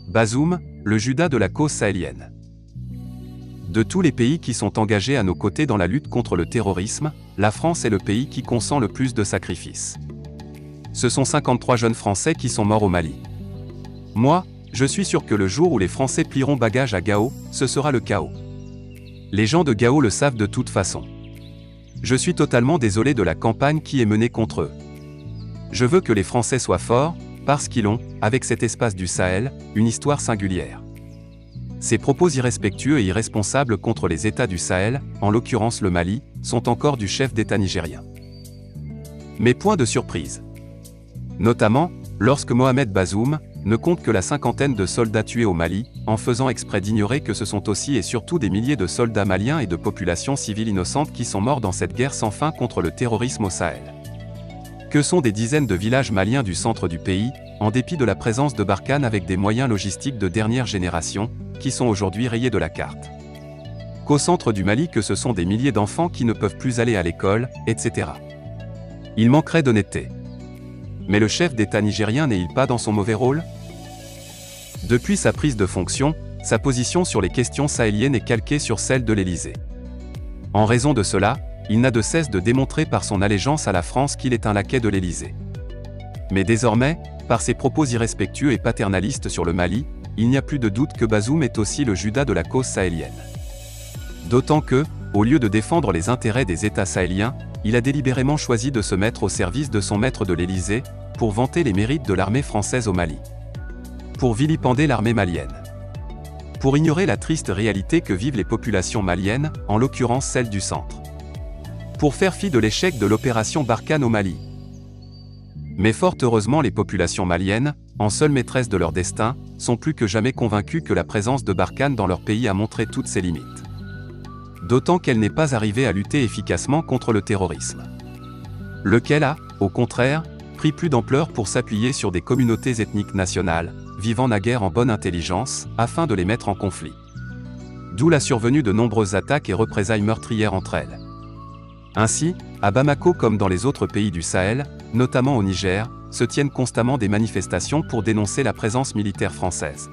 Bazoum, le Judas de la cause sahélienne. De tous les pays qui sont engagés à nos côtés dans la lutte contre le terrorisme, la France est le pays qui consent le plus de sacrifices. Ce sont 53 jeunes Français qui sont morts au Mali. Moi, je suis sûr que le jour où les Français plieront bagages à Gao, ce sera le chaos. Les gens de Gao le savent de toute façon. Je suis totalement désolé de la campagne qui est menée contre eux. Je veux que les Français soient forts, parce qu'ils ont, avec cet espace du Sahel, une histoire singulière. Ces propos irrespectueux et irresponsables contre les États du Sahel, en l'occurrence le Mali, sont encore du chef d'État nigérien. Mais point de surprise. Notamment, lorsque Mohamed Bazoum ne compte que la cinquantaine de soldats tués au Mali, en faisant exprès d'ignorer que ce sont aussi et surtout des milliers de soldats maliens et de populations civiles innocentes qui sont morts dans cette guerre sans fin contre le terrorisme au Sahel. Que sont des dizaines de villages maliens du centre du pays, en dépit de la présence de Barkhane avec des moyens logistiques de dernière génération, qui sont aujourd'hui rayés de la carte. Qu'au centre du Mali que ce sont des milliers d'enfants qui ne peuvent plus aller à l'école, etc. Il manquerait d'honnêteté. Mais le chef d'État nigérien n'est-il pas dans son mauvais rôle? Depuis sa prise de fonction, sa position sur les questions sahéliennes est calquée sur celle de l'Élysée. En raison de cela, il n'a de cesse de démontrer par son allégeance à la France qu'il est un laquais de l'Élysée. Mais désormais, par ses propos irrespectueux et paternalistes sur le Mali, il n'y a plus de doute que Bazoum est aussi le Judas de la cause sahélienne. D'autant que, au lieu de défendre les intérêts des États sahéliens, il a délibérément choisi de se mettre au service de son maître de l'Élysée, pour vanter les mérites de l'armée française au Mali. Pour vilipender l'armée malienne. Pour ignorer la triste réalité que vivent les populations maliennes, en l'occurrence celle du centre. Pour faire fi de l'échec de l'opération Barkhane au Mali. Mais fort heureusement les populations maliennes, en seules maîtresses de leur destin, sont plus que jamais convaincues que la présence de Barkhane dans leur pays a montré toutes ses limites. D'autant qu'elle n'est pas arrivée à lutter efficacement contre le terrorisme. Lequel a, au contraire, pris plus d'ampleur pour s'appuyer sur des communautés ethniques nationales, vivant naguère en bonne intelligence, afin de les mettre en conflit. D'où la survenue de nombreuses attaques et représailles meurtrières entre elles. Ainsi, à Bamako comme dans les autres pays du Sahel, notamment au Niger, se tiennent constamment des manifestations pour dénoncer la présence militaire française.